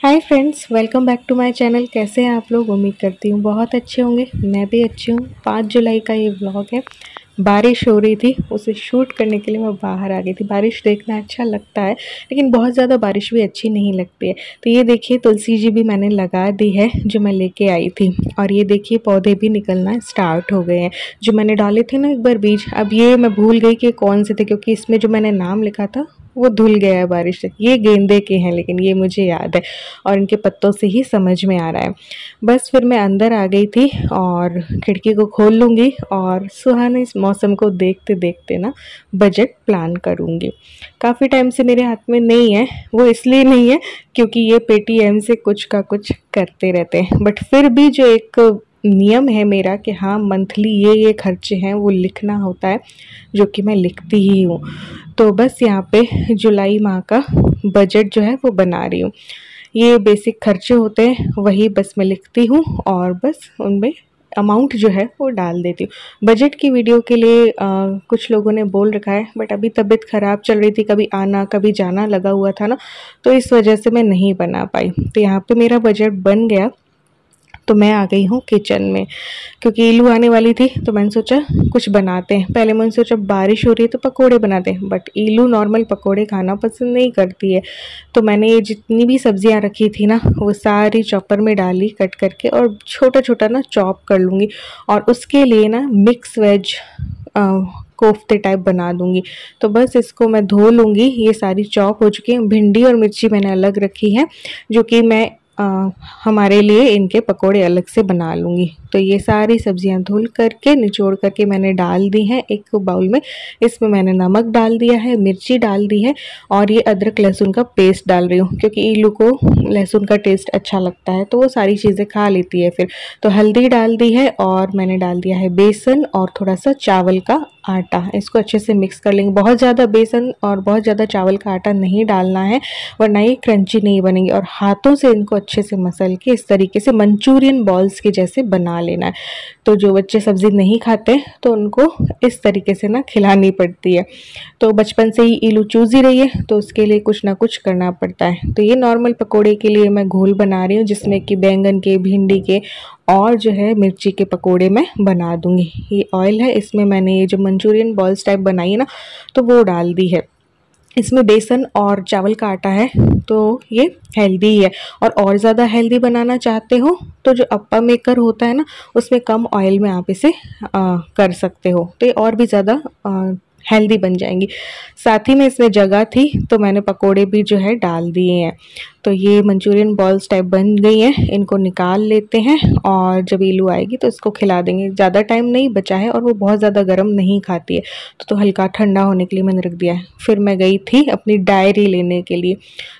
Hi friends, welcome back to my channel. कैसे हैं आप लोग? उम्मीद करती हूँ बहुत अच्छे होंगे। मैं भी अच्छी हूँ। 5 जुलाई का ये व्लॉग है। बारिश हो रही थी, उसे शूट करने के लिए मैं बाहर आ गई थी। बारिश देखना अच्छा लगता है, लेकिन बहुत ज़्यादा बारिश भी अच्छी नहीं लगती है। तो ये देखिए, तुलसी जी भी मैंने लगा दी है जो मैं लेके आई थी। और ये देखिए, पौधे भी निकलना स्टार्ट हो गए हैं जो मैंने डाले थे ना एक बार बीज। अब ये मैं भूल गई कि कौन से थे, क्योंकि इसमें जो मैंने नाम लिखा था वो धुल गया है बारिश से। ये गेंदे के हैं, लेकिन ये मुझे याद है और इनके पत्तों से ही समझ में आ रहा है। बस फिर मैं अंदर आ गई थी और खिड़की को खोल लूँगी और सुहाने इस मौसम को देखते देखते ना बजट प्लान करूँगी। काफ़ी टाइम से मेरे हाथ में नहीं है, वो इसलिए नहीं है क्योंकि ये पेटीएम से कुछ का कुछ करते रहते हैं। बट फिर भी जो एक नियम है मेरा कि हाँ, मंथली ये खर्चे हैं वो लिखना होता है, जो कि मैं लिखती ही हूँ। तो बस यहाँ पे जुलाई माह का बजट जो है वो बना रही हूँ। ये बेसिक खर्चे होते हैं, वही बस मैं लिखती हूँ और बस उनमें अमाउंट जो है वो डाल देती हूँ। बजट की वीडियो के लिए कुछ लोगों ने बोल रखा है, बट अभी तबीयत ख़राब चल रही थी, कभी आना कभी जाना लगा हुआ था ना, तो इस वजह से मैं नहीं बना पाई। तो यहाँ पे मेरा बजट बन गया। तो मैं आ गई हूँ किचन में, क्योंकि इलू आने वाली थी तो मैंने सोचा कुछ बनाते हैं। पहले मैंने सोचा बारिश हो रही है तो पकोड़े बनाते हैं, बट इलू नॉर्मल पकोड़े खाना पसंद नहीं करती है। तो मैंने ये जितनी भी सब्जियां रखी थी ना वो सारी चॉपर में डाली कट करके, और छोटा छोटा ना चॉप कर लूँगी। और उसके लिए ना मिक्स वेज कोफ्ते टाइप बना दूंगी। तो बस इसको मैं धो लूँगी। ये सारी चॉप हो चुकी है। भिंडी और मिर्ची मैंने अलग रखी है, जो कि मैं हमारे लिए इनके पकोड़े अलग से बना लूँगी। तो ये सारी सब्जियां धुल करके निचोड़ करके मैंने डाल दी हैं एक बाउल में। इसमें मैंने नमक डाल दिया है, मिर्ची डाल दी है, और ये अदरक लहसुन का पेस्ट डाल रही हूँ, क्योंकि इलू को लहसुन का टेस्ट अच्छा लगता है तो वो सारी चीज़ें खा लेती है फिर। तो हल्दी डाल दी है और मैंने डाल दिया है बेसन और थोड़ा सा चावल का आटा। इसको अच्छे से मिक्स कर लेंगे। बहुत ज़्यादा बेसन और बहुत ज़्यादा चावल का आटा नहीं डालना है, वरना ये क्रंची नहीं बनेंगे। और हाथों से इनको अच्छे से मसल के इस तरीके से मंचूरियन बॉल्स के जैसे बना लेना है। तो जो बच्चे सब्ज़ी नहीं खाते तो उनको इस तरीके से ना खिलानी पड़ती है। तो बचपन से ही इलू चूज़ ही रही है, तो उसके लिए कुछ ना कुछ करना पड़ता है। तो ये नॉर्मल पकोड़े के लिए मैं घोल बना रही हूँ, जिसमें कि बैंगन के, भिंडी के और जो है मिर्ची के पकोड़े मैं बना दूंगी। ये ऑयल है, इसमें मैंने ये जो मंचूरियन बॉल्स टाइप बनाई है ना, तो वो डाल दी है। इसमें बेसन और चावल का आटा है, तो ये हेल्दी है। और ज़्यादा हेल्दी बनाना चाहते हो तो जो अप्पा मेकर होता है ना, उसमें कम ऑयल में आप इसे कर सकते हो, तो ये और भी ज़्यादा हेल्दी बन जाएंगी। साथ ही में इसमें जगह थी तो मैंने पकोड़े भी जो है डाल दिए हैं। तो ये मंचूरियन बॉल्स टाइप बन गई हैं, इनको निकाल लेते हैं और जब इलू आएगी तो इसको खिला देंगे। ज़्यादा टाइम नहीं बचा है और वो बहुत ज़्यादा गर्म नहीं खाती है, तो हल्का ठंडा होने के लिए मैंने रख दिया है। फिर मैं गई थी अपनी डायरी लेने के लिए,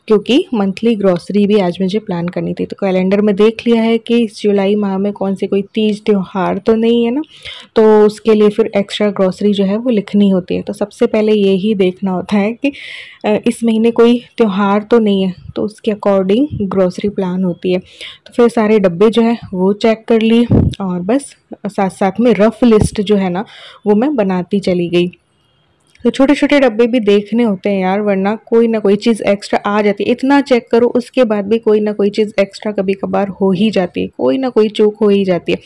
क्योंकि मंथली ग्रॉसरी भी आज मुझे प्लान करनी थी। तो कैलेंडर में देख लिया है कि इस जुलाई माह में कौन से कोई तीज त्यौहार तो नहीं है ना, तो उसके लिए फिर एक्स्ट्रा ग्रॉसरी जो है वो लिखनी होती है। तो सबसे पहले यही देखना होता है कि इस महीने कोई त्यौहार तो नहीं है, तो उसके अकॉर्डिंग ग्रॉसरी प्लान होती है। तो फिर सारे डब्बे जो है वो चेक कर लिए, और बस साथ साथ में रफ लिस्ट जो है ना वो मैं बनाती चली गई। तो छोटे छोटे डब्बे भी देखने होते हैं यार, वरना कोई ना कोई चीज़ एक्स्ट्रा आ जाती है। इतना चेक करो उसके बाद भी कोई ना कोई चीज़ एक्स्ट्रा कभी कभार हो ही जाती है, कोई ना कोई चूक हो ही जाती है।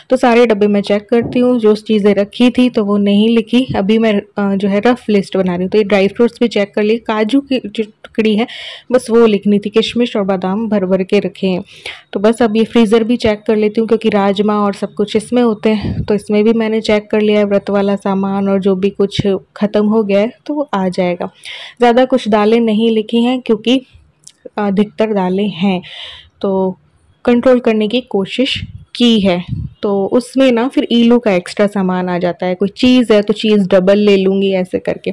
तो सारे डब्बे मैं चेक करती हूँ। जो चीज़ें रखी थी तो वो नहीं लिखी। अभी मैं जो है रफ लिस्ट बना रही हूँ। तो ये ड्राई फ्रूट्स भी चेक कर लिए, काजू की जो टुकड़ी है बस वो लिखनी थी, किशमिश और बादाम भर भर के रखे हैं। तो बस अब ये फ्रीज़र भी चेक कर लेती हूँ, क्योंकि राजमा और सब कुछ इसमें होते हैं। तो इसमें भी मैंने चेक कर लिया है व्रत वाला सामान, और जो भी कुछ ख़त्म हो गया है तो वो आ जाएगा। ज़्यादा कुछ दालें नहीं लिखी हैं, क्योंकि अधिकतर दालें हैं, तो कंट्रोल करने की कोशिश की है। तो उसमें ना फिर इलू का एक्स्ट्रा सामान आ जाता है। कोई चीज़ है तो चीज़ डबल ले लूँगी ऐसे करके।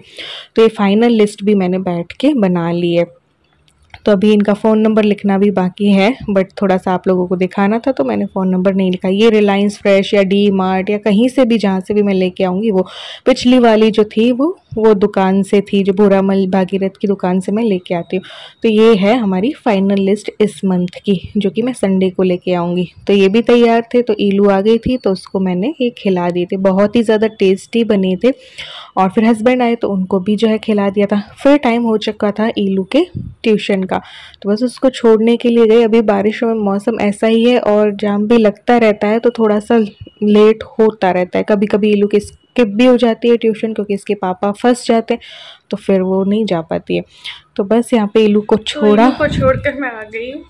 तो ये फाइनल लिस्ट भी मैंने बैठ के बना ली है। तो अभी इनका फ़ोन नंबर लिखना भी बाकी है, बट थोड़ा सा आप लोगों को दिखाना था तो मैंने फ़ोन नंबर नहीं लिखा। ये रिलायंस फ्रेश या डी मार्ट या कहीं से भी, जहाँ से भी मैं लेके आऊँगी, वो पिछली वाली जो थी वो वो दुकान से थी जो भूरामल भागीरथ की दुकान से मैं लेके आती हूँ। तो ये है हमारी फाइनल लिस्ट इस मंथ की, जो कि मैं संडे को लेके आऊँगी। तो ये भी तैयार थे, तो ईलू आ गई थी तो उसको मैंने ये खिला दिए थे, बहुत ही ज़्यादा टेस्टी बने थे। और फिर हस्बैंड आए तो उनको भी जो है खिला दिया था। फिर टाइम हो चुका था ईलू के ट्यूशन का, तो बस उसको छोड़ने के लिए गई। अभी बारिशों में मौसम ऐसा ही है और जाम भी लगता रहता है, तो थोड़ा सा लेट होता रहता है। कभी कभी ईलू की स्किप भी हो जाती है ट्यूशन, क्योंकि इसके पापा फंस जाते हैं तो फिर वो नहीं जा पाती है। तो बस यहाँ पे ईलू को छोड़ा, ईलू को छोड़कर मैं आ गई हूँ।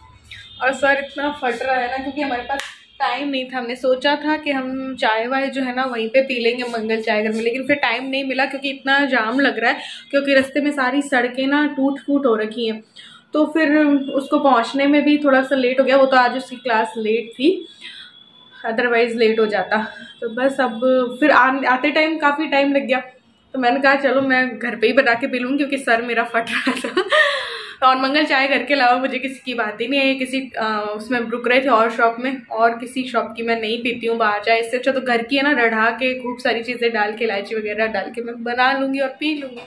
और सर इतना फट रहा है ना, क्योंकि हमारे पास टाइम नहीं था। हमने सोचा था कि हम चाय वाय जो है ना वहीं पे पी लेंगे मंगल चाय घर में, लेकिन फिर टाइम नहीं मिला क्योंकि इतना जाम लग रहा है, क्योंकि रास्ते में सारी सड़कें ना टूट फूट हो रखी हैं। तो फिर उसको पहुंचने में भी थोड़ा सा लेट हो गया। वो तो आज उसकी क्लास लेट थी, अदरवाइज लेट हो जाता। तो बस अब फिर आते टाइम काफ़ी टाइम लग गया, तो मैंने कहा चलो मैं घर पे ही बना के पी लूँगी, क्योंकि सर मेरा फट रहा था। और मंगल चाय घर के अलावा मुझे किसी की बात ही नहीं है। किसी उसमें रुक रहे थे और शॉप में, और किसी शॉप की मैं नहीं पीती हूँ बाहर चाय। इससे अच्छा तो घर की है ना, रढ़ा के खूब सारी चीज़ें डाल के, इलायची वगैरह डाल के मैं बना लूँगी और पी लूँगी।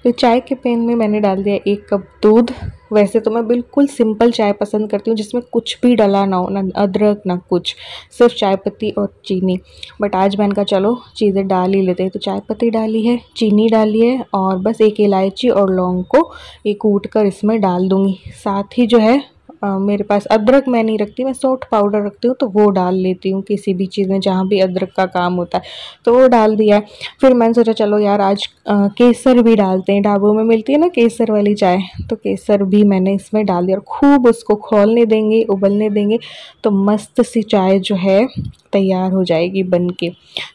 तो चाय के पैन में मैंने डाल दिया 1 कप दूध। वैसे तो मैं बिल्कुल सिंपल चाय पसंद करती हूँ, जिसमें कुछ भी डला ना हो, ना अदरक ना कुछ, सिर्फ चाय पत्ती और चीनी। बट आज मैंने कहा चलो चीज़ें डाल ही लेते हैं, तो चाय पत्ती डाली है, चीनी डाली है, और बस 1 इलायची और लौंग को ये कूट कर इसमें डाल दूँगी। साथ ही जो है मेरे पास अदरक मैं नहीं रखती, मैं सौंठ पाउडर रखती हूँ, तो वो डाल लेती हूँ किसी भी चीज़ में जहाँ भी अदरक का काम होता है, तो वो डाल दिया है। फिर मैंने सोचा चलो यार आज केसर भी डालते हैं, ढाबों में मिलती है ना केसर वाली चाय, तो केसर भी मैंने इसमें डाल दिया और खूब उसको खौलने देंगे, उबलने देंगे, तो मस्त सी चाय जो है तैयार हो जाएगी बन के।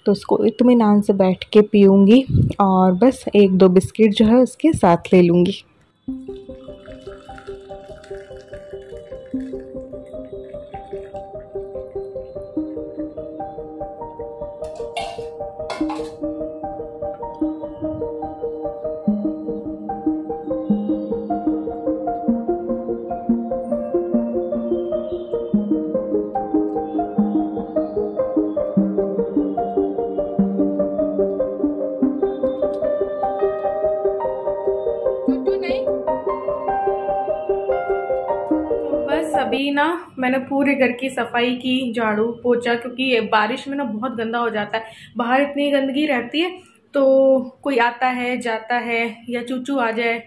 तो उसको इत्मीनान से बैठ के पीऊँगी, और बस 1-2 बिस्किट जो है उसके साथ ले लूँगी। अभी ना मैंने पूरे घर की सफाई की, झाड़ू पोछा, क्योंकि बारिश में ना बहुत गंदा हो जाता है। बाहर इतनी गंदगी रहती है, तो कोई आता है जाता है या चूचू आ जाए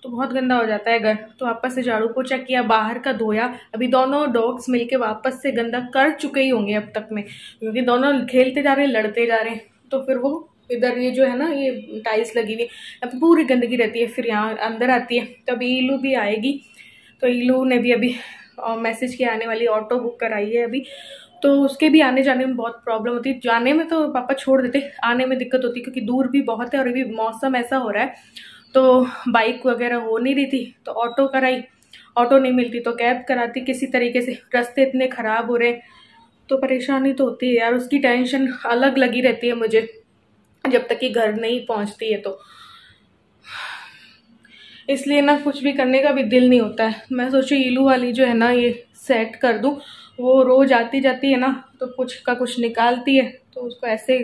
तो बहुत गंदा हो जाता है घर। तो वापस से झाड़ू पोछा किया, बाहर का धोया। अभी दोनों डॉग्स मिलके वापस से गंदा कर चुके ही होंगे अब तक में, क्योंकि दोनों खेलते जा रहे हैं, लड़ते जा रहे हैं। तो फिर वो इधर ये जो है ना, ये टाइल्स लगी हुई, अब पूरी गंदगी रहती है, फिर यहाँ अंदर आती है। तो अभी ईलू भी आएगी, तो ईलू ने भी अभी मैसेज किया आने वाली, ऑटो बुक कराई है अभी। तो उसके भी आने जाने में बहुत प्रॉब्लम होती है। जाने में तो पापा छोड़ देते, आने में दिक्कत होती है, क्योंकि दूर भी बहुत है और अभी मौसम ऐसा हो रहा है, तो बाइक वगैरह हो नहीं रही थी, तो ऑटो कराई। ऑटो नहीं मिलती तो कैब कराती किसी तरीके से। रास्ते इतने ख़राब हो रहे, तो परेशानी तो होती है यार, उसकी टेंशन अलग लगी रहती है मुझे जब तक कि घर नहीं पहुंचती है। तो इसलिए ना कुछ भी करने का भी दिल नहीं होता है। मैं सोची ईलू वाली जो है ना ये सेट कर दूं, वो रोज आती जाती है ना, तो कुछ का कुछ निकालती है, तो उसको ऐसे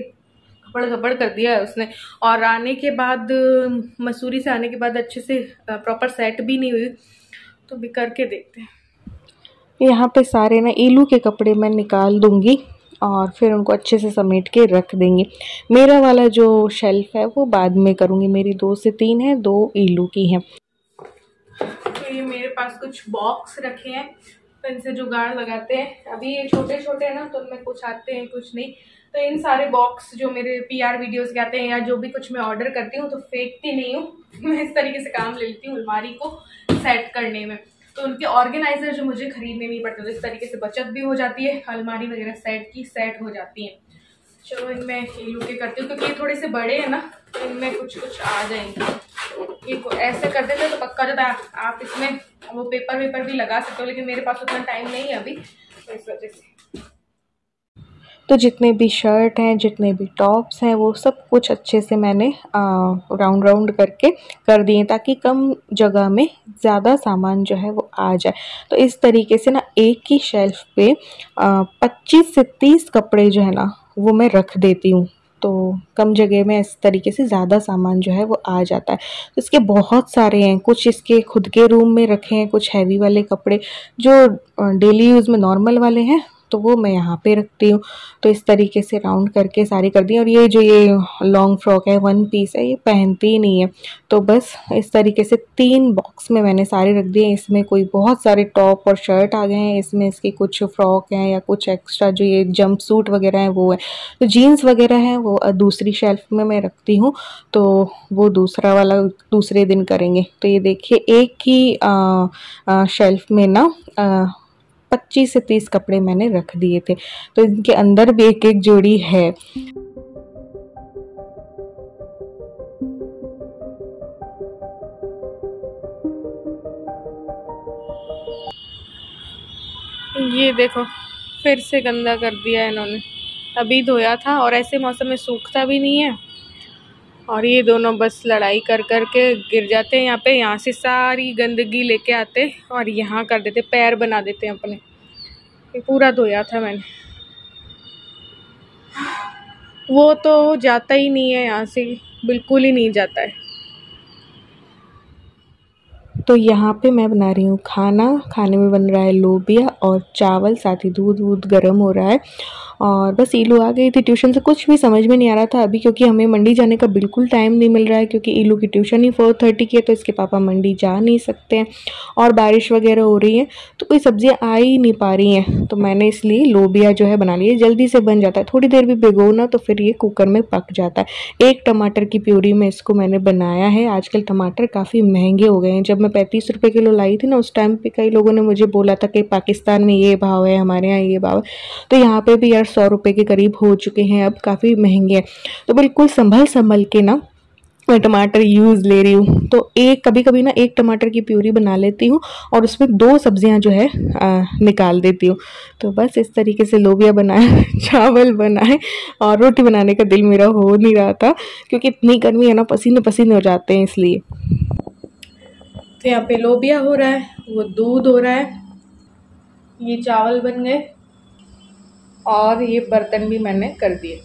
खपड़ खपड़ कर दिया है उसने। और आने के बाद, मसूरी से आने के बाद अच्छे से प्रॉपर सेट भी नहीं हुई, तो भी करके देखते हैं। यहाँ पे सारे ना ईलू के कपड़े मैं निकाल दूंगी और फिर उनको अच्छे से समेट के रख देंगे। मेरा वाला जो शेल्फ है वो बाद में करूँगी, मेरी 2 से 3 है, 2 ईलू की हैं। तो ये मेरे पास कुछ बॉक्स रखे हैं, तो इनसे जुगाड़ लगाते हैं। अभी ये छोटे छोटे हैं ना, तो उनमें कुछ आते हैं कुछ नहीं। तो इन सारे बॉक्स जो मेरे PR वीडियोस के आते हैं, या जो भी कुछ मैं ऑर्डर करती हूँ, तो फेंकती नहीं हूँ मैं इस तरीके से काम ले लेती हूँ अलमारी को सेट करने में। तो उनके ऑर्गेनाइजर जो मुझे खरीदने नहीं पड़ते, तो इस तरीके से बचत भी हो जाती है, अलमारी वगैरह सेट हो जाती है। चलो इनमें ईलू के करती हूँ, क्योंकि ये थोड़े से बड़े हैं ना, तो इनमें कुछ कुछ आ जाएंगे। ये ऐसे कर देते तो पक्का जाता है। आप इसमें वो पेपर भी लगा सकते हो, लेकिन मेरे पास उतना टाइम नहीं है अभी, तो इस वजह से। तो जितने भी शर्ट हैं, जितने भी टॉप्स हैं, वो सब कुछ अच्छे से मैंने राउंड राउंड करके कर दिए ताकि कम जगह में ज़्यादा सामान जो है वो आ जाए। तो इस तरीके से ना एक ही शेल्फ पे 25 से 30 कपड़े जो है ना वो मैं रख देती हूँ। तो कम जगह में इस तरीके से ज़्यादा सामान जो है वो आ जाता है। तो इसके बहुत सारे हैं, कुछ इसके खुद के रूम में रखे हैं, कुछ हैवी वाले कपड़े जो डेली यूज़ में नॉर्मल वाले हैं तो वो मैं यहाँ पे रखती हूँ। तो इस तरीके से राउंड करके सारी कर दी। और ये जो ये लॉन्ग फ्रॉक है, वन पीस है, ये पहनती ही नहीं है, तो बस इस तरीके से 3 बॉक्स में मैंने सारे रख दिए। इसमें कोई बहुत सारे टॉप और शर्ट आ गए हैं, इसमें इसकी कुछ फ्रॉक हैं या कुछ एक्स्ट्रा जो ये जंप सूट वगैरह है वो है। तो जीन्स वगैरह है वो दूसरी शेल्फ में मैं रखती हूँ, तो वो दूसरा वाला दूसरे दिन करेंगे। तो ये देखिए एक ही शेल्फ में ना 25 से 30 कपड़े मैंने रख दिए थे। तो इनके अंदर भी एक एक जोड़ी है। ये देखो फिर से गंदा कर दिया है इन्होंने। अभी धोया था और ऐसे मौसम में सूखता भी नहीं है। और ये दोनों बस लड़ाई कर कर के गिर जाते हैं यहाँ पे। यहाँ से सारी गंदगी लेके आते और यहाँ कर देते, पैर बना देते हैं अपने। ये पूरा धोया था मैंने। वो तो जाता ही नहीं है यहाँ से, बिल्कुल ही नहीं जाता है। तो यहाँ पे मैं बना रही हूँ खाना। खाने में बन रहा है लोबिया और चावल, साथ ही दूध गर्म हो रहा है। और बस ईलू आ गई थी ट्यूशन से, कुछ भी समझ में नहीं आ रहा था अभी, क्योंकि हमें मंडी जाने का बिल्कुल टाइम नहीं मिल रहा है, क्योंकि ईलू की ट्यूशन ही 4:30 की है, तो इसके पापा मंडी जा नहीं सकते हैं और बारिश वगैरह हो रही है तो कोई सब्जियाँ आ ही नहीं पा रही हैं। तो मैंने इसलिए लोबिया जो है बना लिया, जल्दी से बन जाता है, थोड़ी देर भी भिगो ना तो फिर ये कुकर में पक जाता है। 1 टमाटर की प्यूरी में इसको मैंने बनाया है। आजकल टमाटर काफ़ी महंगे हो गए हैं। जब मैं 35 रुपये किलो लाई थी ना, उस टाइम पे कई लोगों ने मुझे बोला था कि पाकिस्तान में ये भाव है, हमारे यहाँ ये भाव है, तो यहाँ पे भी यार 100 रुपये के करीब हो चुके हैं, अब काफ़ी महंगे हैं। तो बिल्कुल संभल के ना मैं टमाटर यूज़ ले रही हूँ। तो कभी कभी ना 1 टमाटर की प्यूरी बना लेती हूँ और उसमें 2 सब्जियाँ जो है निकाल देती हूँ। तो बस इस तरीके से लोबिया बनाए, चावल बनाए और रोटी बनाने का दिल मेरा हो नहीं रहा था, क्योंकि इतनी गर्मी है ना, पसीने पसीने हो जाते हैं इसलिए। तो यहाँ पे लोबिया हो रहा है, वो दूध हो रहा है, ये चावल बन गए और ये बर्तन भी मैंने कर दिए।